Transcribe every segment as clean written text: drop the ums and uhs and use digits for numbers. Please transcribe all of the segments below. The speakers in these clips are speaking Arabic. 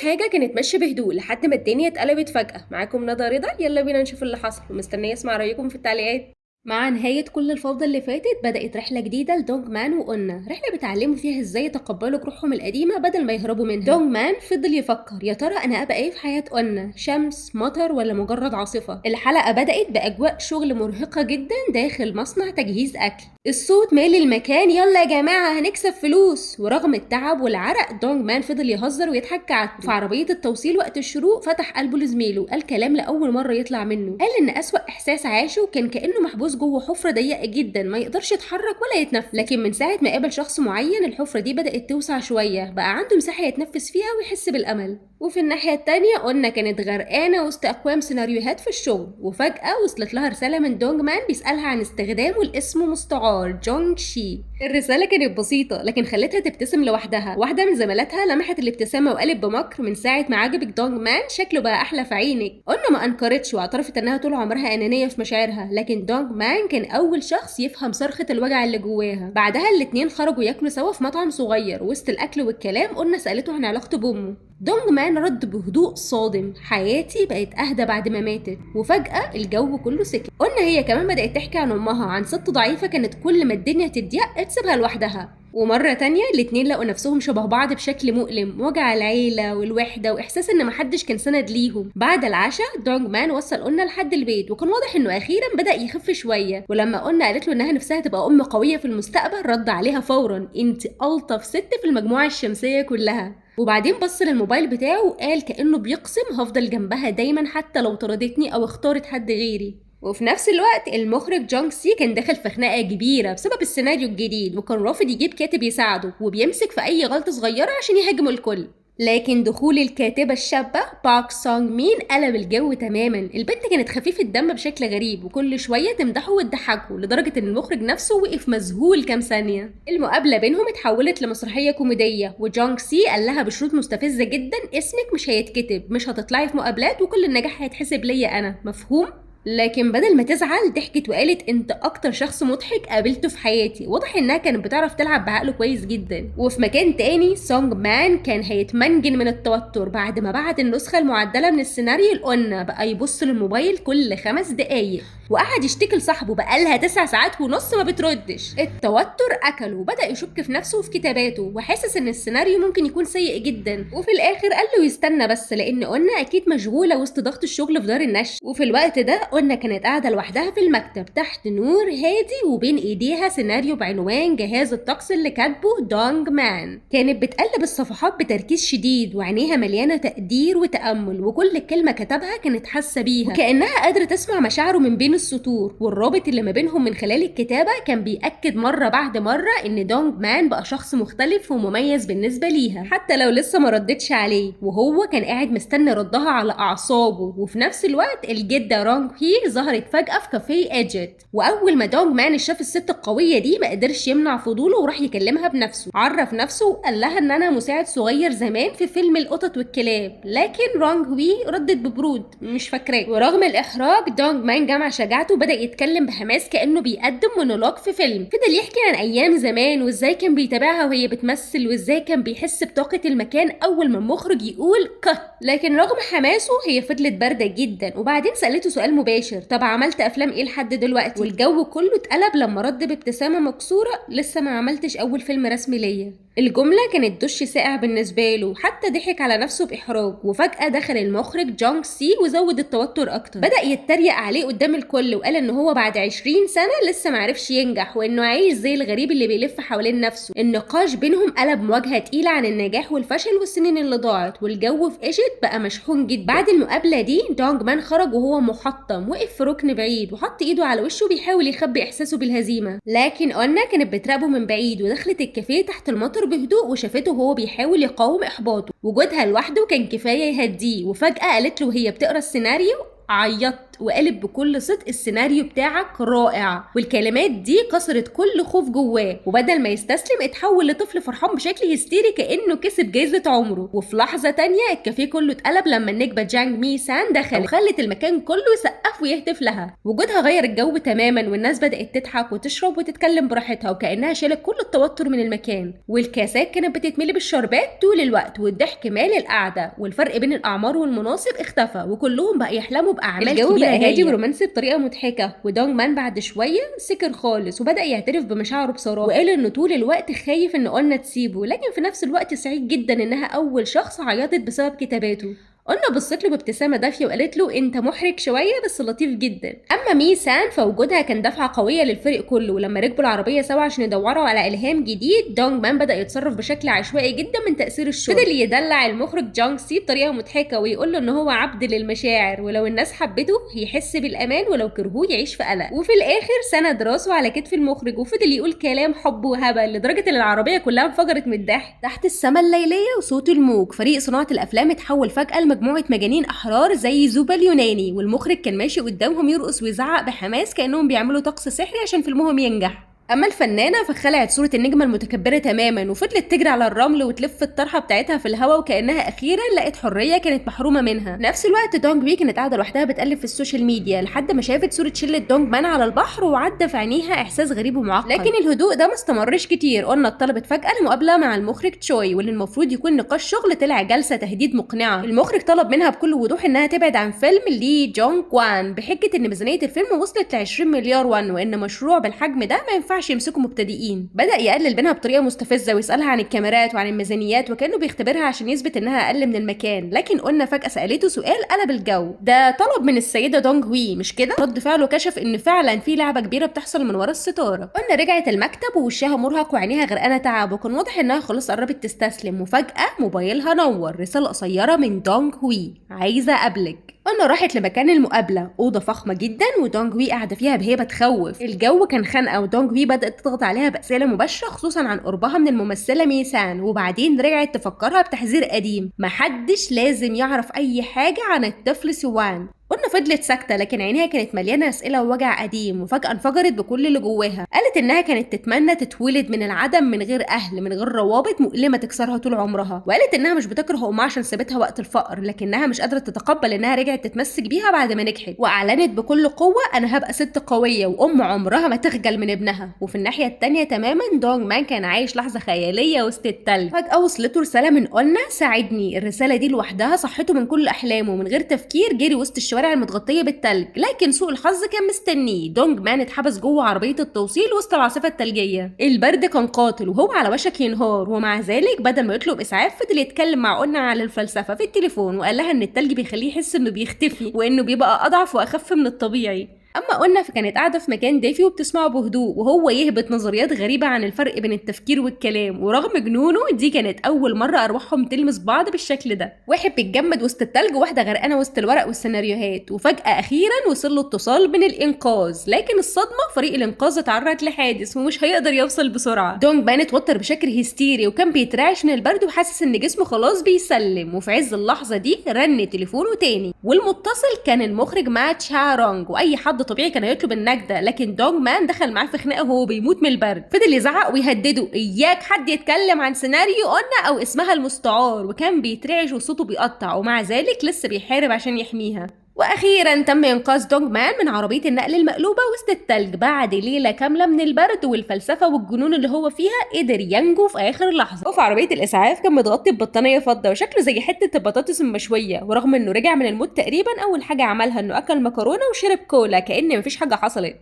حاجة كانت ماشية بهدوء لحد ما الدنيا اتقلبت فجأة. معاكم ندى رضا، يلا بينا نشوف اللي حصل ومستنية اسمع رأيكم في التعليقات. مع نهاية كل الفوضى اللي فاتت بدأت رحلة جديدة لدونج مان وأنا، رحلة بتعلموا فيها ازاي يتقبلوا جروحهم القديمة بدل ما يهربوا منها. دونج مان فضل يفكر يا ترى أنا أبقى ايه في حياة أنا، شمس، مطر، ولا مجرد عاصفة. الحلقة بدأت بأجواء شغل مرهقة جدا داخل مصنع تجهيز أكل، الصوت مالي المكان، يلا يا جماعة هنكسب فلوس. ورغم التعب والعرق دونج مان فضل يهزر ويضحك كعادته. في عربية التوصيل وقت الشروق فتح قلبه لزميله، قال كلام لأول مرة يطلع منه، قال إن أسوأ إحساس عاشه كان كأنه محبوس جوه حفرة ضيقة جدا ما يقدرش يتحرك ولا يتنفس. لكن من ساعة ما قابل شخص معين الحفرة دي بدأت توسع شوية، بقى عنده مساحة يتنفس فيها ويحس بالأمل. وفي الناحية التانية قلنا كانت غرقانة وسط أقوام سيناريوهات في الشغل، وفجأة وصلت لها رسالة من دونج مان بيسألها عن استخدامه الاسم مستعار جونج شي. الرسالة كانت بسيطة لكن خلتها تبتسم لوحدها. واحدة من زميلاتها لمحت الابتسامة وقالت بمكر، من ساعة ما عجبك دونج مان شكله بقى أحلى في عينك. قلنا ما أنكرتش واعترفت إنها طول عمرها أنانية في مشاعرها، لكن دونج مان كان أول شخص يفهم صرخة الوجع اللي جواها. بعدها الاتنين خرجوا ياكلوا سوا في مطعم صغير، وسط الأكل والكلام قلنا سألته عن علاقته بأمه. دونج مان رد بهدوء صادم، حياتي بقت أهدى بعد ما ماتت. وفجأة الجو كله سكت. قلنا هي كمان بدأت تحكي عن أمها، عن ست ضعيفة كانت كل ما الدنيا تضيق تسيبها لوحدها. ومرة تانية الاتنين لقوا نفسهم شبه بعض بشكل مؤلم، وجع العيلة والوحدة وإحساس إن محدش كان سند ليهم. بعد العشاء دونج مان وصل قلنا لحد البيت، وكان واضح إنه أخيرا بدأ يخف شوية. ولما قلنا قالت له إنها نفسها تبقى أم قوية في المستقبل، رد عليها فورا، أنت ألطف ست في المجموعة الشمسية كلها. وبعدين بص للموبايل بتاعه وقال كأنه بيقسم هفضل جنبها دايما حتى لو طردتني أو اختارت حد غيري. وفي نفس الوقت المخرج جونج سي كان داخل في خناقه كبيره بسبب السيناريو الجديد، وكان رافض يجيب كاتب يساعده وبيمسك في اي غلطه صغيره عشان يهاجموا الكل. لكن دخول الكاتبة الشابة باك سونج مين قلب الجو تماما. البنت كانت خفيفة الدم بشكل غريب، وكل شوية تمدحه وتضحكه لدرجة ان المخرج نفسه وقف مذهول كام ثانية. المقابلة بينهم اتحولت لمسرحية كوميدية، وجونج سي قال لها بشروط مستفزة جدا، اسمك مش هيتكتب، مش هتطلعي في مقابلات، وكل النجاح هيتحسب ليا انا، مفهوم؟ لكن بدل ما تزعل ضحكت وقالت انت اكتر شخص مضحك قابلته في حياتي. واضح انها كانت بتعرف تلعب بعقله كويس جدا. وفي مكان تاني سونج مان كان هيتمنجن من التوتر بعد ما بعت النسخة المعدلة من السيناريو لقنا، بقى يبص للموبايل كل 5 دقايق، وقعد يشتكي لصاحبه بقالها 9 ساعات ونص ما بتردش. التوتر اكله وبدأ يشك في نفسه وفي كتاباته، وحاسس ان السيناريو ممكن يكون سيء جدا. وفي الاخر قال له يستنى بس، لان قلنا اكيد مشغولة وسط ضغط الشغل في دار النشر. وفي الوقت ده قلنا كانت قاعدة لوحدها في المكتب تحت نور هادي، وبين ايديها سيناريو بعنوان جهاز الطقس اللي كاتبه دونج مان. كانت بتقلب الصفحات بتركيز شديد وعينيها مليانة تقدير وتأمل، وكل كلمة كتبها كانت حاسة بيها وكأنها قادرة تسمع مشاعره من بين السطور. والرابط اللي ما بينهم من خلال الكتابة كان بيأكد مرة بعد مرة ان دونج مان بقى شخص مختلف ومميز بالنسبة ليها، حتى لو لسه ما ردتش عليه، وهو كان قاعد مستني ردها على أعصابه. وفي نفس الوقت الجدة رونج هي ظهرت فجأة في كافيه ايجيت، واول ما دونج مان شاف الست القوية دي ما قدرش يمنع فضوله وراح يكلمها بنفسه. عرف نفسه وقال لها ان انا مساعد صغير زمان في فيلم القطط والكلاب، لكن رونج هوي ردت ببرود مش فاكراه. ورغم الاحراج دونج مان جمع شجاعته وبدأ يتكلم بحماس كأنه بيقدم مونولوج في فيلم. فضل يحكي عن ايام زمان وازاي كان بيتابعها وهي بتمثل، وازاي كان بيحس بطاقة المكان اول ما المخرج يقول كات. لكن رغم حماسه هي فضلت باردة جدا. وبعدين سألته سؤال مباشر، طب عملت افلام ايه لحد دلوقتي؟ والجو كله اتقلب لما رد بابتسامة مكسورة، لسه ما عملتش اول فيلم رسمي ليا. الجملة كانت دش ساقع بالنسبة له، حتى ضحك على نفسه بإحراج. وفجأة دخل المخرج جونج سي وزود التوتر أكتر، بدأ يتريق عليه قدام الكل وقال إن هو بعد 20 سنة لسه معرفش ينجح، وإنه عايش زي الغريب اللي بيلف حوالين نفسه. النقاش بينهم قلب مواجهة تقيلة عن النجاح والفشل والسنين اللي ضاعت، والجو في ايجيت بقى مشحون جدا. بعد المقابلة دي دونج مان خرج وهو محطم، وقف في ركن بعيد وحط ايده على وشه بيحاول يخبي إحساسه بالهزيمة. لكن أنا كانت بتراقبه من بعيد ودخلت الكافيه تحت المطر بهدوء وشافته وهو بيحاول يقاوم احباطه. وجودها لوحده كان كفايه يهديه. وفجاه قالت له وهي بتقرا السيناريو، عيطت وقالت بكل صدق السيناريو بتاعك رائع، والكلمات دي كسرت كل خوف جواه، وبدل ما يستسلم اتحول لطفل فرحان بشكل هستيري كأنه كسب جايزة عمره. وفي لحظة تانية الكافيه كله اتقلب لما النجمة جانج مي سان دخلت وخلت المكان كله يسقف ويهتف لها. وجودها غير الجو تماما، والناس بدأت تضحك وتشرب وتتكلم براحتها وكأنها شالت كل التوتر من المكان، والكاسات كانت بتتملي بالشربات طول الوقت، والضحك مال القعدة، والفرق بين الأعمار والمناصب اختفى، وكلهم بقى يحلموا بأعمال كبيرة. الجو بقى هادي ورومانسي بطريقة مضحكة، ودونج مان بعد شوية سكر خالص وبدأ يعترف بمشاعره بصراحة، وقال إنه طول الوقت خايف إن أنا تسيبه، لكن في نفس الوقت سعيد جدا إنها أول شخص عيطت بسبب كتاباته. قلنا بصت له بابتسامه دافيه وقالت له انت محرج شويه بس لطيف جدا. اما مي سان فوجودها كان دفعه قويه للفريق كله، ولما ركبوا العربيه سوا عشان يدوروا على الهام جديد دونج مان بدا يتصرف بشكل عشوائي جدا من تاثير الشغل. فضل يدلع المخرج جونج سي بطريقه مضحكه ويقول له ان هو عبد للمشاعر، ولو الناس حبته هيحس بالامان ولو كرهوه يعيش في قلق. وفي الاخر سند راسه على كتف المخرج وفضل يقول كلام حب وهبل لدرجه ان العربيه كلها انفجرت من الضحك. تحت السما الليليه وصوت الموج فريق صناعه الافلام اتحول فجاه لمجموعه مجانين احرار زي زوبا اليوناني، والمخرج كان ماشي قدامهم يرقص ويزعق بحماس كانهم بيعملوا طقس سحري عشان فيلمهم ينجح. اما الفنانه فخلعت صوره النجمه المتكبره تماما وفضلت تجري على الرمل وتلف الطرحه بتاعتها في الهواء وكانها اخيرا لقت حريه كانت محرومه منها. نفس الوقت دونج بي كانت قاعده لوحدها بتقلب في السوشيال ميديا لحد ما شافت صوره شله دونج مان على البحر، وعدى في عينيها احساس غريب ومعقد. لكن الهدوء ده ما استمرش كتير. قلنا اتطلبت فجاه لمقابله مع المخرج تشوي، واللي المفروض يكون نقاش شغل طلع جلسه تهديد مقنعه. المخرج طلب منها بكل وضوح انها تبعد عن فيلم لي جونج وان بحجه ان ميزانيه الفيلم وصلت ل 20 مليار وان، وان مشروع بالحجم ده ما ينفعش يمسكه مبتدئين. بدأ يقلل منها بطريقة مستفزة ويسألها عن الكاميرات وعن الميزانيات وكانه بيختبرها عشان يثبت انها اقل من المكان. لكن قلنا فجأة سألته سؤال قلب الجو. ده طلب من السيدة دونج هوي مش كده؟ رد فعله كشف ان فعلا في لعبة كبيرة بتحصل من ورا الستارة. قلنا رجعت المكتب ووشها مرهق وعينيها غرقانة تعب، وكان واضح انها خلاص قربت تستسلم، وفجأة موبايلها نور رسالة قصيرة من دونج هوي: عايزة اقابلك. قلنا راحت لمكان المقابله، اوضه فخمه جدا ودونج وي قاعده فيها بهيبه تخوف. الجو كان خانقه ودونج وي بدات تضغط عليها باسئله مباشره خصوصا عن قربها من الممثله مي سان، وبعدين رجعت تفكرها بتحذير قديم: محدش لازم يعرف اي حاجه عن الطفل سوان. قلنا فضلت ساكته لكن عينيها كانت مليانه اسئله ووجع قديم، وفجاه انفجرت بكل اللي جواها. قالت انها كانت تتمنى تتولد من العدم من غير اهل، من غير روابط مؤلمه تكسرها طول عمرها. وقالت انها مش بتكره امها عشان سابتها وقت الفقر، لكنها مش قادره تتقبل انها رجعت تتمسك بيها بعد ما نجحت. واعلنت بكل قوه: انا هبقى ست قويه وام عمرها ما تخجل من ابنها. وفي الناحيه التانيه تماما دونج مان كان عايش لحظه خياليه وسط التلج. فجاه وصلته رساله من قلنا ساعدني. الرساله دي لوحدها صحته من كل احلامه، من غير تفكير جري وسط الشوارع المتغطيه بالتلج. لكن سوء الحظ كان مستنيه. دونج مان اتحبس جوه عربيه التوصيل وسط العاصفه الثلجيه. البرد كان قاتل وهو على وشك ينهار، ومع ذلك بدل ما يطلب اسعاف فضل يتكلم مع قلنا على الفلسفه في التليفون، وقال لها ان التلج بيخليه يحس انه بيختفي وانه بيبقى اضعف واخف من الطبيعي. اما قلنا فكانت قاعده في مكان دافي وبتسمعه بهدوء، وهو يهبط نظريات غريبه عن الفرق بين التفكير والكلام. ورغم جنونه دي كانت اول مره ارواحهم تلمس بعض بالشكل ده. واحد بيتجمد وسط التلج وواحده غرقانه وسط الورق والسيناريوهات. وفجاه اخيرا وصل له اتصال من الانقاذ، لكن الصدمه فريق الانقاذ اتعرض لحادث ومش هيقدر يوصل بسرعه. دونج بان اتوتر بشكل هستيري وكان بيترعش من البرد وحاسس ان جسمه خلاص بيسلم. وفي عز اللحظه دي رن تليفونه تاني، والمتصل كان المخرج مات شارونج. واي حد طبيعي كان هيطلب النجده، لكن دونج مان دخل معاه في خناقه وهو بيموت من البرد. فضل يزعق ويهدده: اياك حد يتكلم عن سيناريو قلنا او اسمها المستعار. وكان بيترعش وصوته بيقطع، ومع ذلك لسه بيحارب عشان يحميها. واخيرا تم انقاذ دونج مان من عربيه النقل المقلوبه وسط التلج. بعد ليله كامله من البرد والفلسفه والجنون اللي هو فيها قدر ينجو في اخر لحظه. وفي عربيه الاسعاف كان متغطي ببطانيه فضه وشكله زي حته البطاطس المشويه، ورغم انه رجع من الموت تقريبا اول حاجه عملها انه اكل مكرونه وشرب كولا كأن مفيش حاجه حصلت.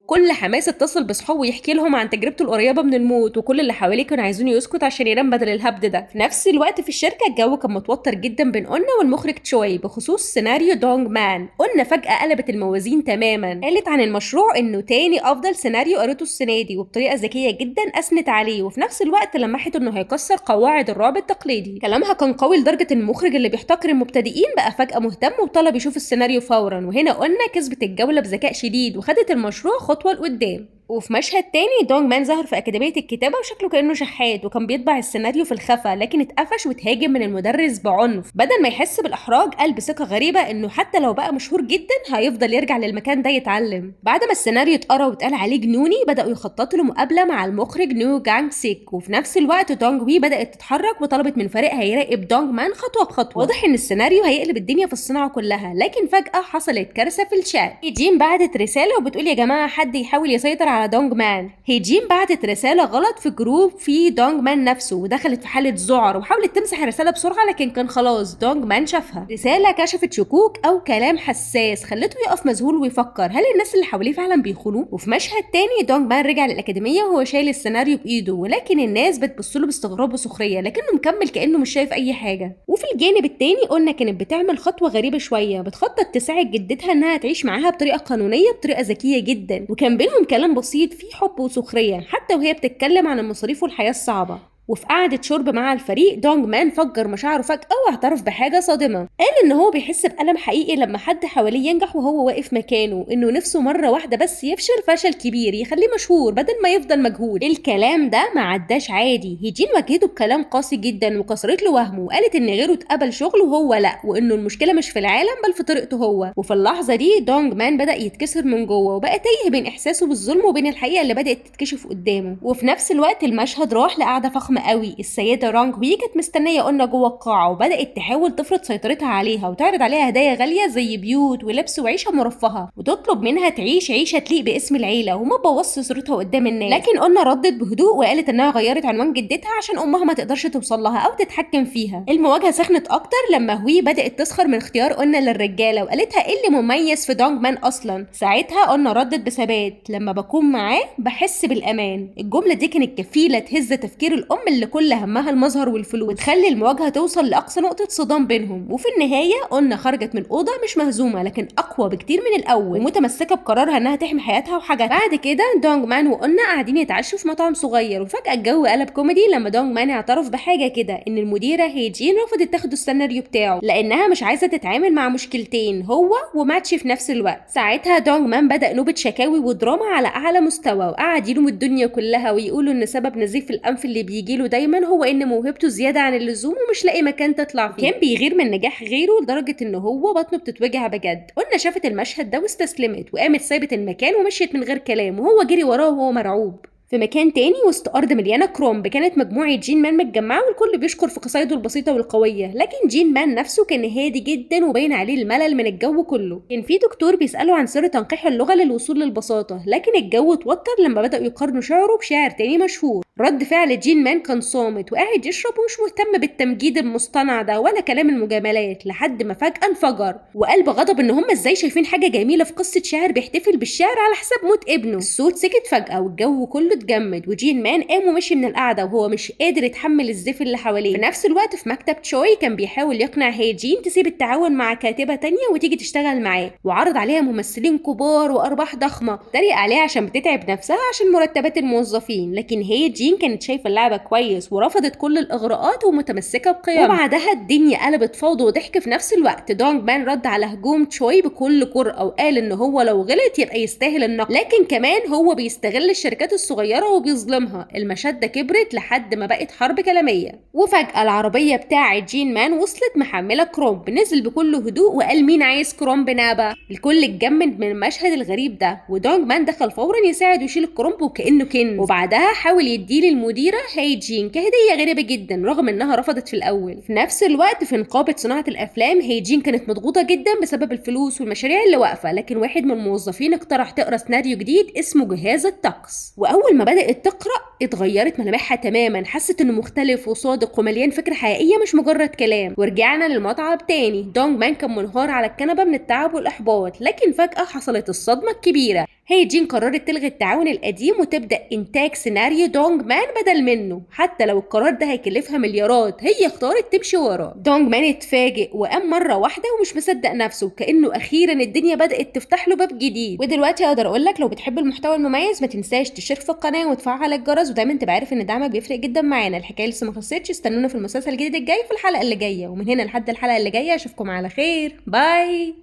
كل حماس اتصل بصحابه ويحكي لهم عن تجربته القريبه من الموت، وكل اللي حواليه كانوا عايزين يسكت عشان ينام بدل الهبد ده. في نفس الوقت في الشركه الجو كان متوتر جدا بين قلنا والمخرج تشوي بخصوص سيناريو دونج مان. قلنا فجاه قلبت الموازين تماما، قالت عن المشروع انه تاني افضل سيناريو قريته السنه دي، وبطريقه ذكيه جدا اثنت عليه، وفي نفس الوقت لمحت انه هيكسر قواعد الرعب التقليدي. كلامها كان قوي لدرجه ان المخرج اللي بيحتقر المبتدئين بقى فجاه مهتم وطلب يشوف السيناريو فورا. وهنا قلنا كسبت الجوله بذكاء شديد وخدت المشروع خطوه لقدام. وفي مشهد تاني دونج مان ظهر في أكاديمية الكتابة وشكله كأنه شحات وكان بيطبع السيناريو في الخفا، لكن اتقفش واتهاجم من المدرس بعنف. بدل ما يحس بالإحراج قال بثقة غريبة إنه حتى لو بقى مشهور جدا هيفضل يرجع للمكان ده يتعلم. بعد ما السيناريو اتقرا واتقال عليه جنوني بدأوا يخططوا له مقابلة مع المخرج نيو جانج سيك، وفي نفس الوقت دونج وي بدأت تتحرك وطلبت من فريقها يراقب دونج مان خطوة بخطوة. واضح إن السيناريو هيقلب الدنيا في الصناعة كلها، لكن فجأة حصلت كارثة في الشات. جين بعتت رسالة وبتقول يا جماعة حد يحاول يسيطر على دونج مان. هيجين بعتت رسالة غلط في جروب في دونج مان نفسه ودخلت في حالة ذعر وحاولت تمسح الرسالة بسرعة، لكن كان خلاص دونج مان شافها. رسالة كشفت شكوك أو كلام حساس خلته يقف مذهول ويفكر هل الناس اللي حواليه فعلا بيخونوه. وفي مشهد تاني دونج مان رجع للأكاديمية وهو شايل السيناريو بإيده، ولكن الناس بتبصله باستغراب وسخرية لكنه مكمل كأنه مش شايف أي حاجة. وفي الجانب التاني قلنا كانت بتعمل خطوة غريبة شوية، بتخطط تساعد جدتها إنها تعيش معاها بطريقة قانونية بطريقة ذكية جدا، وكان بينهم كلام بسيط فيه حب وسخرية حتى وهي بتتكلم عن المصاريف والحياة الصعبة. وفي قعدة شرب مع الفريق دونج مان فجر مشاعره فجأة واعترف بحاجة صادمة، قال ان هو بيحس بألم حقيقي لما حد حواليه ينجح وهو واقف مكانه، انه نفسه مرة واحدة بس يفشل فشل كبير يخليه مشهور بدل ما يفضل مجهول. الكلام ده ما عداش عادي، هيجين واجهته بكلام قاسي جدا وكسرت له وهمه وقالت ان غيره اتقبل شغل وهو لا، وانه المشكلة مش في العالم بل في طريقته هو. وفي اللحظة دي دونج مان بدأ يتكسر من جوه وبقى تايه بين احساسه بالظلم وبين الحقيقة اللي بدأت تتكشف قدامه. وفي نفس الوقت المشهد راح لقعدة فخمة قوي، السيدة رانج وي كانت مستنية قلنا جوه القاعة وبدأت تحاول تفرض سيطرتها عليها وتعرض عليها هدايا غالية زي بيوت ولبس وعيشة مرفهة وتطلب منها تعيش عيشة تليق باسم العيلة وما تبوظش صورتها قدام الناس. لكن قلنا ردت بهدوء وقالت انها غيرت عنوان جدتها عشان امها ما تقدرش توصل لها او تتحكم فيها. المواجهة سخنت اكتر لما هوي بدأت تسخر من اختيار قلنا للرجالة وقالتها ايه اللي مميز في دونج مان اصلا. ساعتها قلنا ردت بثبات لما بكون معاه بحس بالامان. الجملة دي كانت كفيلة تهز تفكير الام اللي كل همها المظهر والفلوس وتخلي المواجهة توصل لأقصى نقطة صدام بينهم. وفي النهاية قلنا خرجت من الأوضة مش مهزومة لكن أقوى بكتير من الأول ومتمسكة بقرارها إنها تحمي حياتها وحاجاتها. بعد كده دونج مان وقلنا قاعدين يتعشوا في مطعم صغير وفجأة الجو قلب كوميدي لما دونج مان اعترف بحاجة كده إن المديرة هيجين رفضت تاخد السيناريو بتاعه لأنها مش عايزة تتعامل مع مشكلتين هو وماتشي في نفس الوقت. ساعتها دونج مان بدأ نوبة شكاوي ودراما على أعلى مستوى وقعد يلوم الدنيا كلها ويقولوا إن سبب نزيف الأنف اللي بيجيله دايما هو إن موهبته زيادة عن اللزوم ومش لاقي مكان تطلع فيه. كان بيغير من نجاح غيره لدرجة إن هو بطنه بتتوجع بجد. قلنا شافت المشهد ده واستسلمت وقامت سابت المكان ومشيت من غير كلام وهو جري وراه وهو مرعوب. في مكان تاني وسط أرض مليانة كرومب كانت مجموعة جين مان متجمعة والكل بيشكر في قصايده البسيطة والقوية، لكن جين مان نفسه كان هادي جدا وباين عليه الملل من الجو كله. كان في دكتور بيسأله عن سر تنقيح اللغة للوصول للبساطة، لكن الجو اتوتر لما بدأوا يقارنوا شعره بشاعر تاني مشهور. رد فعل جين مان كان صامت وقاعد يشرب ومش مهتم بالتمجيد المصطنع ده ولا كلام المجاملات لحد ما فجأة انفجر وقال بغضب ان هم ازاي شايفين حاجة جميلة في قصة شاعر بيحتفل بالشعر على حساب موت ابنه. الصوت سكت فجأة والجو كله اتجمد وجين مان قام ومشي من القعدة وهو مش قادر يتحمل الزيف اللي حواليه. في نفس الوقت في مكتب تشوي كان بيحاول يقنع هيجين تسيب التعاون مع كاتبة تانية وتيجي تشتغل معاه، وعرض عليها ممثلين كبار وارباح ضخمة، تريق عليها عشان بتتعب نفسها عشان مرتبات الموظفين، لكن هيجين كانت شايفة اللعبة كويس ورفضت كل الإغراءات ومتمسكة بقيمها. وبعدها الدنيا قلبت فوضى وضحك في نفس الوقت. دونج مان رد على هجوم تشوي بكل جرأة وقال إن هو لو غلط يبقى يستاهل النقد، لكن كمان هو بيستغل الشركات الصغيرة وبيظلمها. المشادة كبرت لحد ما بقت حرب كلامية. وفجأة العربية بتاعة جين مان وصلت محملة كرومب، نزل بكل هدوء وقال مين عايز كرومب نابا. الكل اتجمد من المشهد الغريب ده ودونج مان دخل فورا يساعد ويشيل الكرومب وكأنه كنز، وبعدها حاول يديه للمديرة هيجين كهدية غريبة جدا رغم انها رفضت في الاول. في نفس الوقت في نقابة صناعة الافلام هيجين كانت مضغوطة جدا بسبب الفلوس والمشاريع اللي واقفة، لكن واحد من الموظفين اقترح تقرا سيناريو جديد اسمه جهاز الطقس، واول ما بدأت تقرا اتغيرت ملامحها تماما، حست انه مختلف وصادق ومليان فكرة حقيقية مش مجرد كلام. ورجعنا للمطعم تاني. دونج مان كان منهار على الكنبة من التعب والاحباط، لكن فجأة حصلت الصدمة الكبيرة. هيجين قررت تلغي التعاون القديم وتبدأ إنتاج سيناريو دونج مان بدل منه، حتى لو القرار ده هيكلفها مليارات هي اختارت تمشي وراه. دونج مان اتفاجئ وقام مرة واحدة ومش مصدق نفسه كأنه أخيرا الدنيا بدأت تفتح له باب جديد. ودلوقتي أقدر أقولك لو بتحب المحتوى المميز ما تنساش تشترك في القناة وتفعل الجرس ودايما تبقى عارف إن دعمك بيفرق جدا معانا. الحكاية لسه ما خلصتش، استنونا في المسلسل الجديد الجاي في الحلقة اللي جاية، ومن هنا لحد الحلقة اللي جاية أشوفكم على خير. باي.